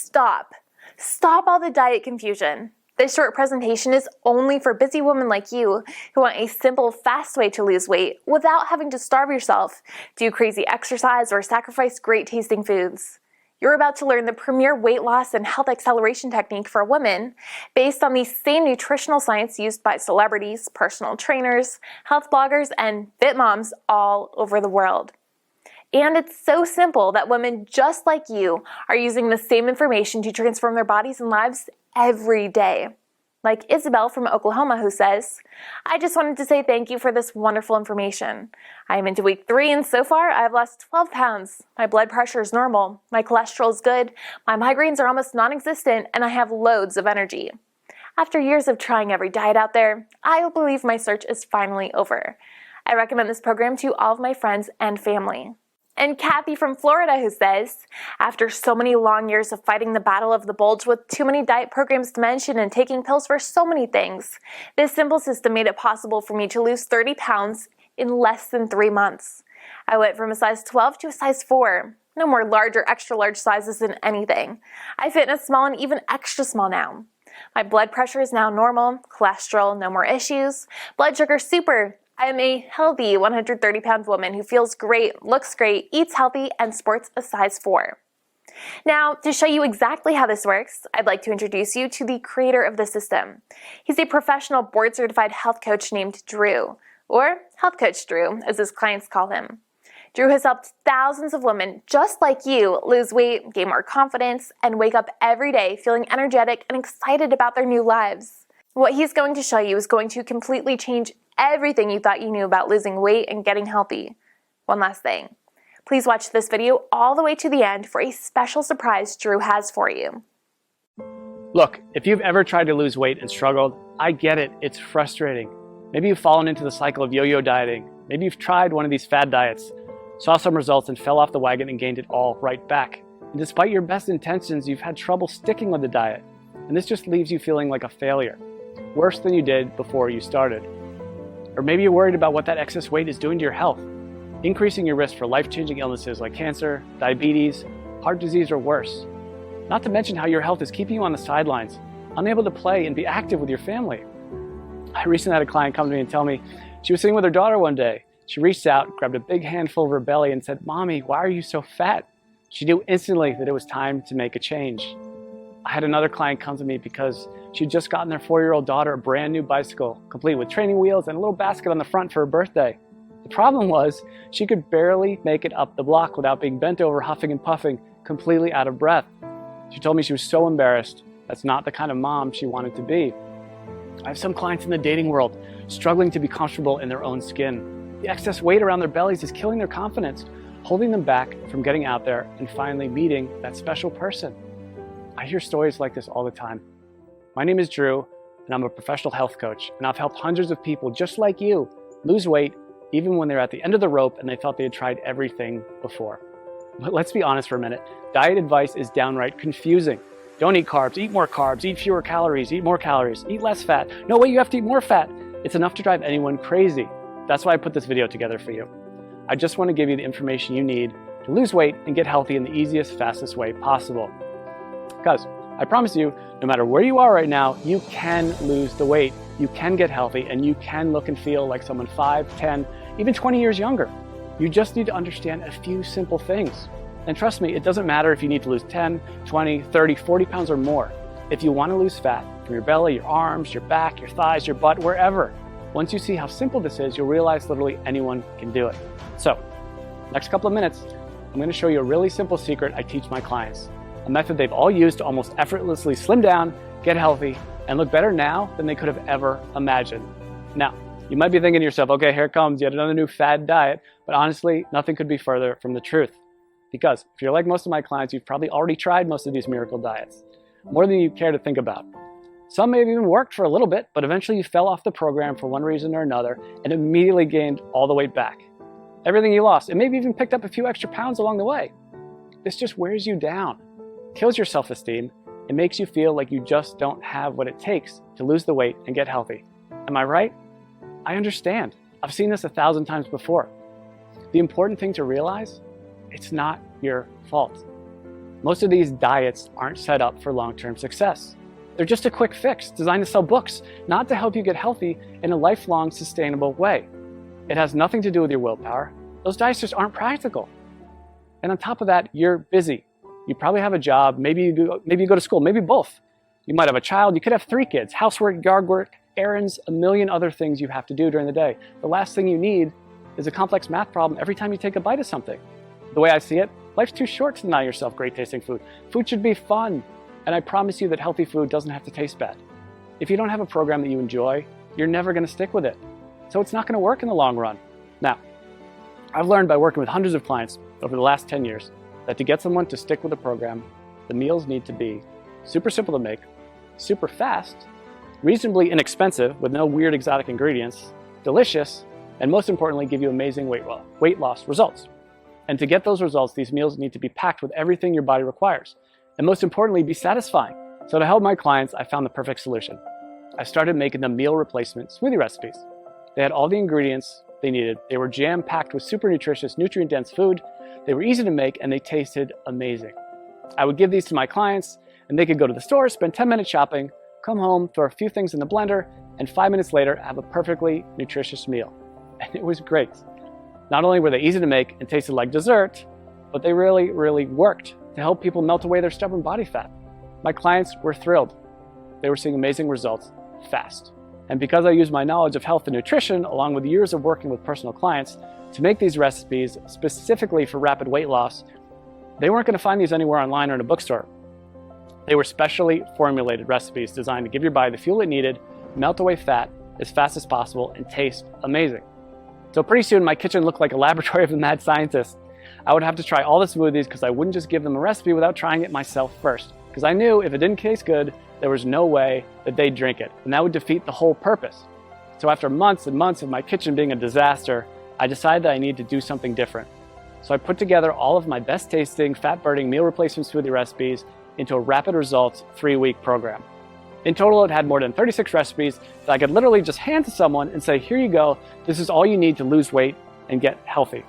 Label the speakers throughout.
Speaker 1: stop. Stop all the diet confusion. This short presentation is only for busy women like you who want a simple, fast way to lose weight without having to starve yourself, do crazy exercise, or sacrifice great tasting foods. You're about to learn the premier weight loss and health acceleration technique for women based on the same nutritional science used by celebrities, personal trainers, health bloggers, and fit moms all over the world. And it's so simple that women just like you are using the same information to transform their bodies and lives every day. Like Isabel from Oklahoma, who says, "I just wanted to say thank you for this wonderful information. I am into week 3 and so far I've lost 12 pounds. My blood pressure is normal, my cholesterol is good, my migraines are almost non-existent, and I have loads of energy. After years of trying every diet out there, I believe my search is finally over. I recommend this program to all of my friends and family." And Kathy from Florida, who says, "After so many long years of fighting the battle of the bulge with too many diet programs to mention and taking pills for so many things, this simple system made it possible for me to lose 30 pounds in less than 3 months. I went from a size 12 to a size 4. No more large or extra large sizes in anything. I fit in a small and even extra small now. My blood pressure is now normal, cholesterol, no more issues, blood sugar super. I am a healthy 130-pound woman who feels great, looks great, eats healthy, and sports a size 4. Now, to show you exactly how this works, I'd like to introduce you to the creator of the system. He's a professional board-certified health coach named Drew, or Health Coach Drew, as his clients call him. Drew has helped thousands of women just like you lose weight, gain more confidence, and wake up every day feeling energetic and excited about their new lives. What he's going to show you is going to completely change everything you thought you knew about losing weight and getting healthy. One last thing. Please watch this video all the way to the end for a special surprise Drew has for you.
Speaker 2: Look, if you've ever tried to lose weight and struggled, I get it. It's frustrating. Maybe you've fallen into the cycle of yo-yo dieting. Maybe you've tried one of these fad diets, saw some results and fell off the wagon and gained it all right back. And despite your best intentions, you've had trouble sticking with the diet. And this just leaves you feeling like a failure, worse than you did before you started. Or maybe you're worried about what that excess weight is doing to your health, increasing your risk for life-changing illnesses like cancer, diabetes, heart disease, or worse. Not to mention how your health is keeping you on the sidelines, unable to play and be active with your family. I recently had a client come to me and tell me she was sitting with her daughter one day. She reached out, grabbed a big handful of her belly and said, "Mommy, why are you so fat?" She knew instantly that it was time to make a change. I had another client come to me because she'd just gotten their 4-year-old daughter a brand new bicycle, complete with training wheels and a little basket on the front for her birthday. The problem was she could barely make it up the block without being bent over, huffing and puffing, completely out of breath. She told me she was so embarrassed. That's not the kind of mom she wanted to be. I have some clients in the dating world struggling to be comfortable in their own skin. The excess weight around their bellies is killing their confidence, holding them back from getting out there and finally meeting that special person. I hear stories like this all the time. My name is Drew, and I'm a professional health coach, and I've helped hundreds of people just like you lose weight even when they're at the end of the rope and they felt they had tried everything before. But let's be honest for a minute. Diet advice is downright confusing. Don't eat carbs, eat more carbs, eat fewer calories, eat more calories, eat less fat. No way, you have to eat more fat. It's enough to drive anyone crazy. That's why I put this video together for you. I just want to give you the information you need to lose weight and get healthy in the easiest, fastest way possible. Because I promise you, no matter where you are right now, you can lose the weight, you can get healthy, and you can look and feel like someone 5, 10, even 20 years younger. You just need to understand a few simple things. And trust me, it doesn't matter if you need to lose 10, 20, 30, 40 pounds or more. If you want to lose fat from your belly, your arms, your back, your thighs, your butt, wherever, once you see how simple this is, you'll realize literally anyone can do it. So, next couple of minutes, I'm going to show you a really simple secret I teach my clients. A method they've all used to almost effortlessly slim down, get healthy, and look better now than they could have ever imagined. Now, you might be thinking to yourself, okay, here comes yet another new fad diet, but honestly, nothing could be further from the truth. Because if you're like most of my clients, you've probably already tried most of these miracle diets, more than you care to think about. Some may have even worked for a little bit, but eventually you fell off the program for one reason or another and immediately gained all the weight back. Everything you lost, and maybe even picked up a few extra pounds along the way. This just wears you down, kills your self-esteem, and makes you feel like you just don't have what it takes to lose the weight and get healthy. Am I right? I understand. I've seen this 1,000 times before. The important thing to realize, it's not your fault. Most of these diets aren't set up for long-term success. They're just a quick fix designed to sell books, not to help you get healthy in a lifelong, sustainable way. It has nothing to do with your willpower. Those diets just aren't practical. And on top of that, you're busy. You probably have a job, maybe you go to school, maybe both. You might have a child, you could have 3 kids, housework, yard work, errands, a million other things you have to do during the day. The last thing you need is a complex math problem every time you take a bite of something. The way I see it, life's too short to deny yourself great tasting food. Food should be fun, and I promise you that healthy food doesn't have to taste bad. If you don't have a program that you enjoy, you're never going to stick with it. So it's not going to work in the long run. Now, I've learned by working with hundreds of clients over the last 10 years that to get someone to stick with a program, the meals need to be super simple to make, super fast, reasonably inexpensive with no weird exotic ingredients, delicious, and most importantly, give you amazing weight loss results. And to get those results, these meals need to be packed with everything your body requires. And most importantly, be satisfying. So to help my clients, I found the perfect solution. I started making them meal replacement smoothie recipes. They had all the ingredients they needed. They were jam-packed with super nutritious, nutrient-dense food. They were easy to make, and they tasted amazing. I would give these to my clients, and they could go to the store, spend 10 minutes shopping, come home, throw a few things in the blender, and 5 minutes later, have a perfectly nutritious meal. And it was great. Not only were they easy to make and tasted like dessert, but they really, really worked to help people melt away their stubborn body fat. My clients were thrilled. They were seeing amazing results fast. And because I used my knowledge of health and nutrition, along with years of working with personal clients, to make these recipes specifically for rapid weight loss, they weren't going to find these anywhere online or in a bookstore. They were specially formulated recipes designed to give your body the fuel it needed, melt away fat as fast as possible, and taste amazing. So pretty soon, my kitchen looked like a laboratory of a mad scientist. I would have to try all the smoothies because I wouldn't just give them a recipe without trying it myself first. Because I knew if it didn't taste good, there was no way that they'd drink it, and that would defeat the whole purpose. So after months and months of my kitchen being a disaster, I decided that I needed to do something different. So I put together all of my best tasting, fat-burning meal replacement smoothie recipes into a rapid results 3-week program. In total, it had more than 36 recipes that I could literally just hand to someone and say, here you go, this is all you need to lose weight and get healthy.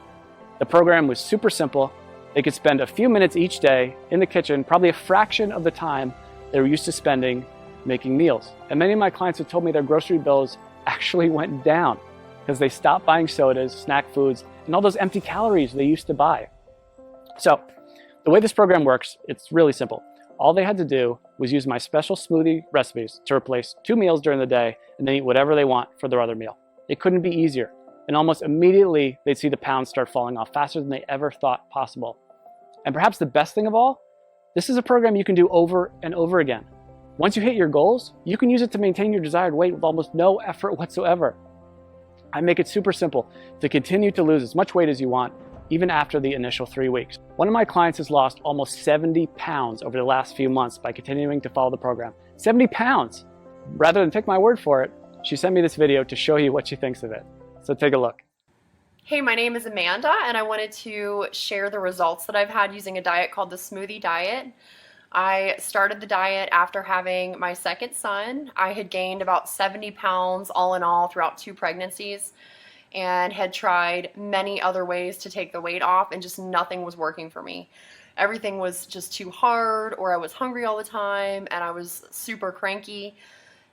Speaker 2: The program was super simple. They could spend a few minutes each day in the kitchen, probably a fraction of the time they were used to spending making meals. And many of my clients have told me their grocery bills actually went down because they stopped buying sodas, snack foods, and all those empty calories they used to buy. So the way this program works, it's really simple. All they had to do was use my special smoothie recipes to replace 2 meals during the day and then eat whatever they want for their other meal. It couldn't be easier. And almost immediately, they'd see the pounds start falling off faster than they ever thought possible. And perhaps the best thing of all, this is a program you can do over and over again. Once you hit your goals, you can use it to maintain your desired weight with almost no effort whatsoever. I make it super simple to continue to lose as much weight as you want, even after the initial 3 weeks. One of my clients has lost almost 70 pounds over the last few months by continuing to follow the program. 70 pounds! Rather than take my word for it, she sent me this video to show you what she thinks of it. So take a look.
Speaker 3: Hey, my name is Amanda, and I wanted to share the results that I've had using a diet called the Smoothie Diet. I started the diet after having my second son. I had gained about 70 pounds all in all throughout 2 pregnancies and had tried many other ways to take the weight off, and just nothing was working for me. Everything was just too hard, or I was hungry all the time, and I was super cranky.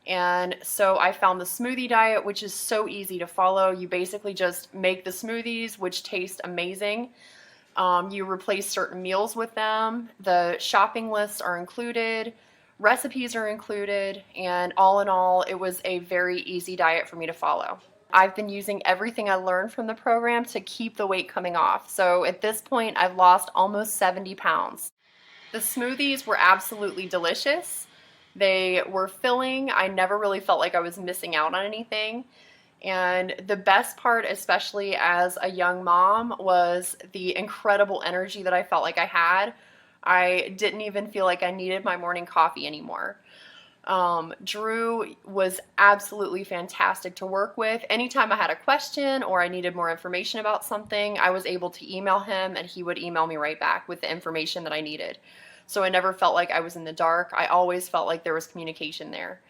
Speaker 3: And so I found the Smoothie Diet, which is so easy to follow. You basically just make the smoothies, which taste amazing. You replace certain meals with them. The shopping lists are included. Recipes are included. And all in all, it was a very easy diet for me to follow. I've been using everything I learned from the program to keep the weight coming off. So at this point, I've lost almost 70 pounds. The smoothies were absolutely delicious. They were filling. I never really felt like I was missing out on anything. And the best part, especially as a young mom, was the incredible energy that I felt like I had. I didn't even feel like I needed my morning coffee anymore. Drew was absolutely fantastic to work with. Anytime I had a question or I needed more information about something, I was able to email him and he would email me right back with the information that I needed. So I never felt like I was in the dark. I always felt like there was communication there.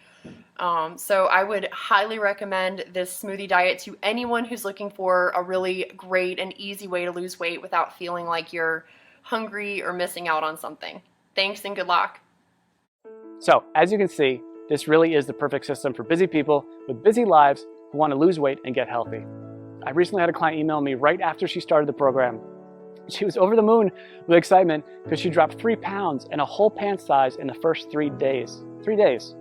Speaker 3: So I would highly recommend this smoothie diet to anyone who's looking for a really great and easy way to lose weight without feeling like you're hungry, or missing out on something. Thanks and good luck.
Speaker 2: So, as you can see, this really is the perfect system for busy people with busy lives who want to lose weight and get healthy. I recently had a client email me right after she started the program. She was over the moon with excitement because she dropped 3 pounds and a whole pant size in the first 3 days. 3 days.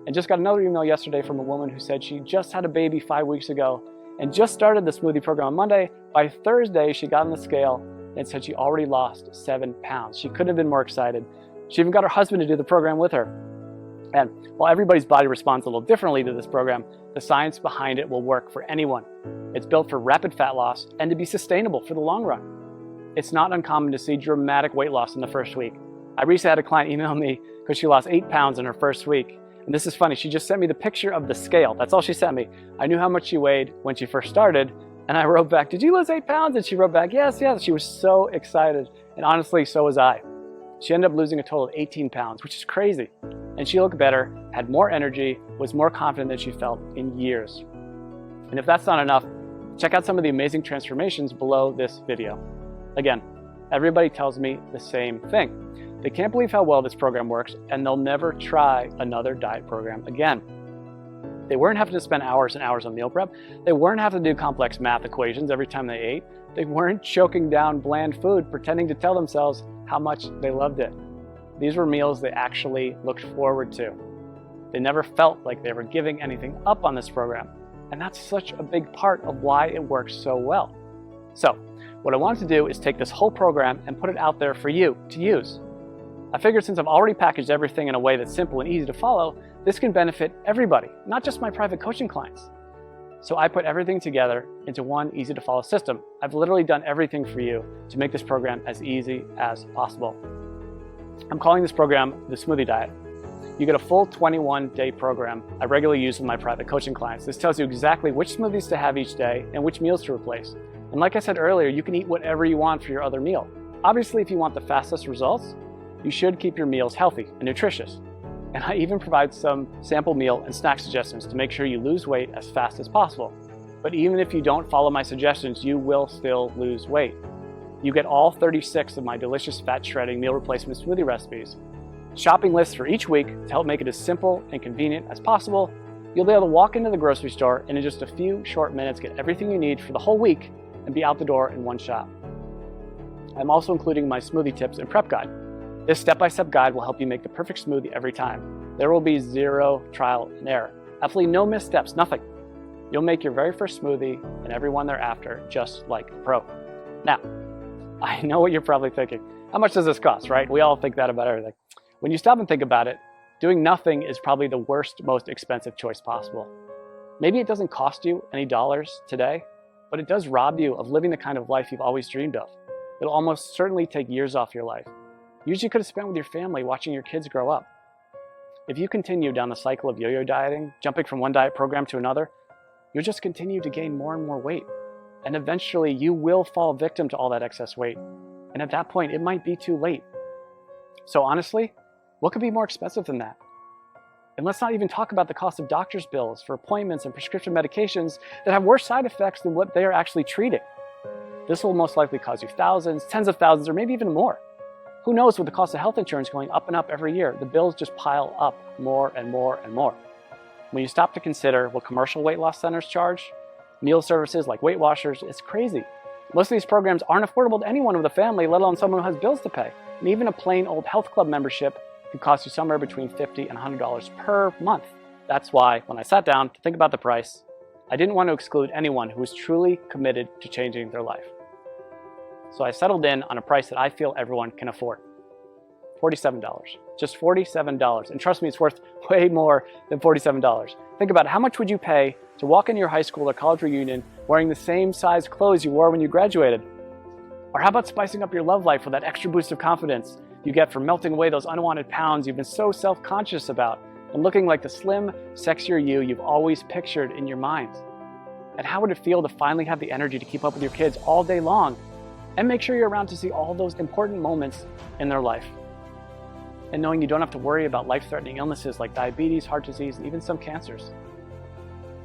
Speaker 2: And just got another email yesterday from a woman who said she just had a baby 5 weeks ago and just started the smoothie program on Monday. By Thursday, she got on the scale and said she already lost 7 pounds. She couldn't have been more excited. She even got her husband to do the program with her. And while everybody's body responds a little differently to this program, the science behind it will work for anyone. It's built for rapid fat loss and to be sustainable for the long run. It's not uncommon to see dramatic weight loss in the first week. I recently had a client email me because she lost 8 pounds in her first week. And this is funny, she just sent me the picture of the scale. That's all she sent me. I knew how much she weighed when she first started, and I wrote back, "Did you lose 8 pounds?" And she wrote back, "Yes, yes." She was so excited, and honestly, so was I. She ended up losing a total of 18 pounds, which is crazy. And she looked better, had more energy, was more confident than she felt in years. And if that's not enough, check out some of the amazing transformations below this video. Again, everybody tells me the same thing. They can't believe how well this program works, and they'll never try another diet program again. They weren't having to spend hours and hours on meal prep. They weren't having to do complex math equations every time they ate. They weren't choking down bland food, pretending to tell themselves how much they loved it. These were meals they actually looked forward to. They never felt like they were giving anything up on this program. And that's such a big part of why it works so well. So, what I wanted to do is take this whole program and put it out there for you to use. I figured since I've already packaged everything in a way that's simple and easy to follow, this can benefit everybody, not just my private coaching clients. So I put everything together into one easy to follow system. I've literally done everything for you to make this program as easy as possible. I'm calling this program the Smoothie Diet. You get a full 21-day program I regularly use with my private coaching clients. This tells you exactly which smoothies to have each day and which meals to replace. And like I said earlier, you can eat whatever you want for your other meal. Obviously, if you want the fastest results, you should keep your meals healthy and nutritious. And I even provide some sample meal and snack suggestions to make sure you lose weight as fast as possible. But even if you don't follow my suggestions, you will still lose weight. You get all 36 of my delicious fat shredding meal replacement smoothie recipes, shopping lists for each week to help make it as simple and convenient as possible. You'll be able to walk into the grocery store and in just a few short minutes get everything you need for the whole week and be out the door in one shot. I'm also including my smoothie tips and prep guide. This step-by-step guide will help you make the perfect smoothie every time. There will be zero trial and error. Absolutely no missteps, nothing. You'll make your very first smoothie and every one thereafter just like a pro. Now, I know what you're probably thinking. How much does this cost, right? We all think that about everything. When you stop and think about it, doing nothing is probably the worst, most expensive choice possible. Maybe it doesn't cost you any dollars today, but it does rob you of living the kind of life you've always dreamed of. It'll almost certainly take years off your life. Years you could have spent with your family watching your kids grow up. If you continue down the cycle of yo-yo dieting, jumping from one diet program to another, you'll just continue to gain more and more weight. And eventually you will fall victim to all that excess weight. And at that point, it might be too late. So honestly, what could be more expensive than that? And let's not even talk about the cost of doctor's bills for appointments and prescription medications that have worse side effects than what they are actually treating. This will most likely cost you thousands, tens of thousands, or maybe even more. Who knows, with the cost of health insurance going up and up every year, the bills just pile up more and more and more. When you stop to consider what commercial weight loss centers charge, meal services like Weight Watchers, it's crazy. Most of these programs aren't affordable to anyone with a family, let alone someone who has bills to pay. And even a plain old health club membership can cost you somewhere between $50 and $100 per month. That's why, when I sat down to think about the price, I didn't want to exclude anyone who was truly committed to changing their life. So I settled in on a price that I feel everyone can afford. $47. Just $47. And trust me, it's worth way more than $47. Think about it. How much would you pay to walk into your high school or college reunion wearing the same size clothes you wore when you graduated? Or how about spicing up your love life with that extra boost of confidence you get from melting away those unwanted pounds you've been so self-conscious about and looking like the slim, sexier you you've always pictured in your mind? And how would it feel to finally have the energy to keep up with your kids all day long and make sure you're around to see all those important moments in their life? And knowing you don't have to worry about life-threatening illnesses like diabetes, heart disease, and even some cancers.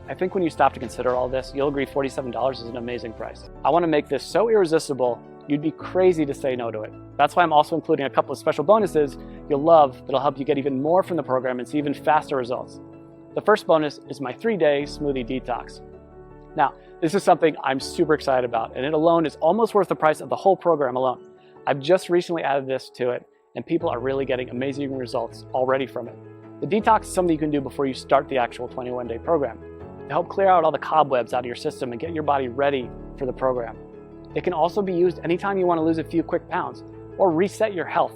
Speaker 2: I think when you stop to consider all this, you'll agree $47 is an amazing price. I want to make this so irresistible You'd be crazy to say no to it. That's why I'm also including a couple of special bonuses you'll love that'll help you get even more from the program and see even faster results. The first bonus is my 3-day smoothie detox. Now, this is something I'm super excited about, and it alone is almost worth the price of the whole program alone. I've just recently added this to it, and people are really getting amazing results already from it. The detox is something you can do before you start the actual 21-day program to help clear out all the cobwebs out of your system and get your body ready for the program. It can also be used anytime you want to lose a few quick pounds or reset your health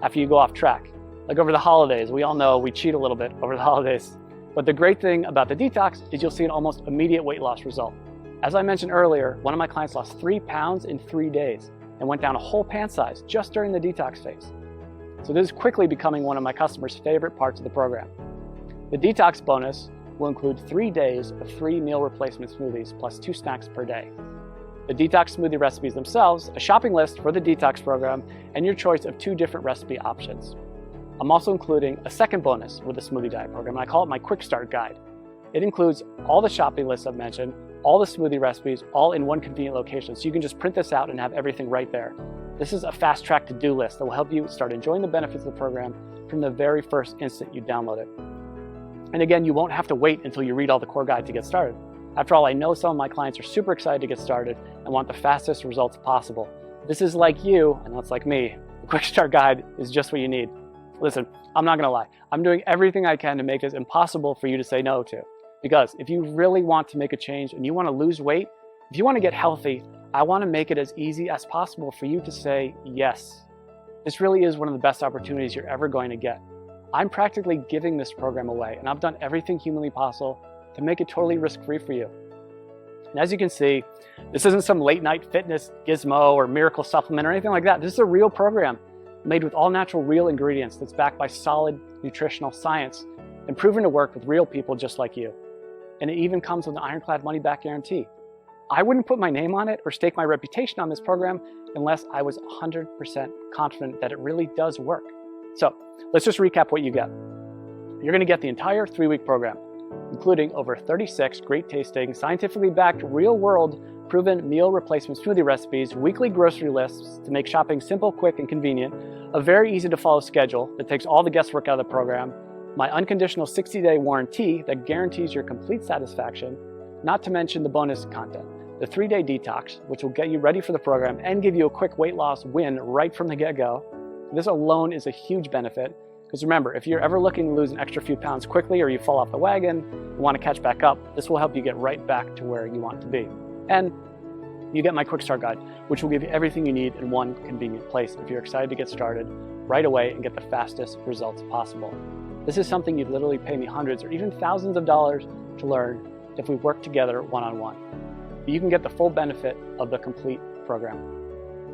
Speaker 2: after you go off track. Like over the holidays, we all know we cheat a little bit over the holidays. But the great thing about the detox is you'll see an almost immediate weight loss result. As I mentioned earlier, one of my clients lost 3 pounds in 3 days and went down a whole pant size just during the detox phase. So this is quickly becoming one of my customers' favorite parts of the program. The detox bonus will include 3 days of 3 meal replacement smoothies plus 2 snacks per day. The detox smoothie recipes themselves, a shopping list for the detox program, and your choice of 2 different recipe options. I'm also including a second bonus with the Smoothie Diet program, and I call it my Quick Start Guide. It includes all the shopping lists I've mentioned, all the smoothie recipes, all in one convenient location, so you can just print this out and have everything right there. This is a fast-track to-do list that will help you start enjoying the benefits of the program from the very first instant you download it. And again, you won't have to wait until you read all the core guide to get started. After all, I know some of my clients are super excited to get started and want the fastest results possible. This is like you, and that's like me. The Quick Start Guide is just what you need. Listen, I'm not gonna lie. I'm doing everything I can to make this impossible for you to say no to. Because if you really want to make a change and you wanna lose weight, if you wanna get healthy, I wanna make it as easy as possible for you to say yes. This really is one of the best opportunities you're ever going to get. I'm practically giving this program away, and I've done everything humanly possible to make it totally risk-free for you. And as you can see, this isn't some late-night fitness gizmo or miracle supplement or anything like that. This is a real program made with all natural, real ingredients that's backed by solid nutritional science and proven to work with real people just like you. And it even comes with an ironclad money-back guarantee. I wouldn't put my name on it or stake my reputation on this program unless I was 100% confident that it really does work. So let's just recap what you get. You're going to get the entire 3-week program, including over 36 great-tasting, scientifically backed, real-world, proven meal replacement smoothie recipes, weekly grocery lists to make shopping simple, quick, and convenient, a very easy-to-follow schedule that takes all the guesswork out of the program, my unconditional 60-day warranty that guarantees your complete satisfaction, not to mention the bonus content, the 3-day detox, which will get you ready for the program and give you a quick weight loss win right from the get-go. This alone is a huge benefit. Because remember, if you're ever looking to lose an extra few pounds quickly or you fall off the wagon and want to catch back up, this will help you get right back to where you want to be. And you get my Quick Start Guide, which will give you everything you need in one convenient place if you're excited to get started right away and get the fastest results possible. This is something you'd literally pay me hundreds or even thousands of dollars to learn if we work together one-on-one. But you can get the full benefit of the complete program.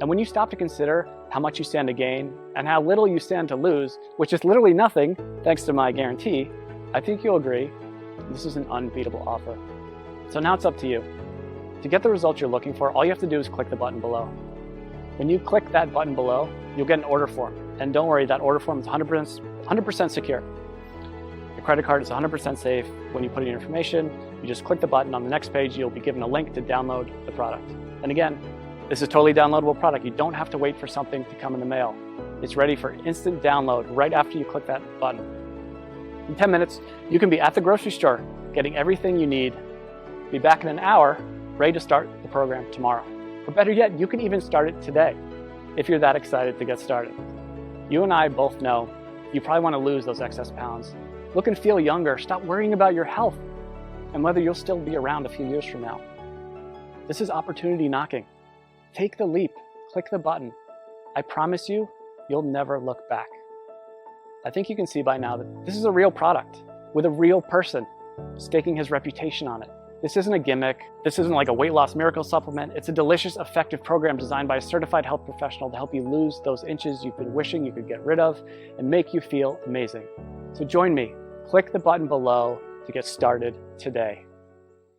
Speaker 2: And when you stop to consider how much you stand to gain and how little you stand to lose, which is literally nothing thanks to my guarantee, I think you'll agree this is an unbeatable offer. So now it's up to you. To get the results you're looking for, all you have to do is click the button below. When you click that button below, you'll get an order form. And don't worry, that order form is 100% secure. Your credit card is 100% safe. When you put in your information, you just click the button. On the next page, you'll be given a link to download the product. And again, this is a totally downloadable product. You don't have to wait for something to come in the mail. It's ready for instant download right after you click that button. In 10 minutes, you can be at the grocery store, getting everything you need. Be back in an hour, ready to start the program tomorrow. Or better yet, you can even start it today, if you're that excited to get started. You and I both know you probably want to lose those excess pounds. Look and feel younger. Stop worrying about your health and whether you'll still be around a few years from now. This is opportunity knocking. Take the leap, click the button. I promise you, you'll never look back. I think you can see by now that this is a real product with a real person staking his reputation on it. This isn't a gimmick. This isn't like a weight loss miracle supplement. It's a delicious, effective program designed by a certified health professional to help you lose those inches you've been wishing you could get rid of and make you feel amazing. So join me. Click the button below to get started today.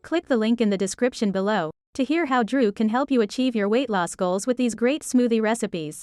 Speaker 4: Click the link in the description below to hear how Drew can help you achieve your weight loss goals with these great smoothie recipes.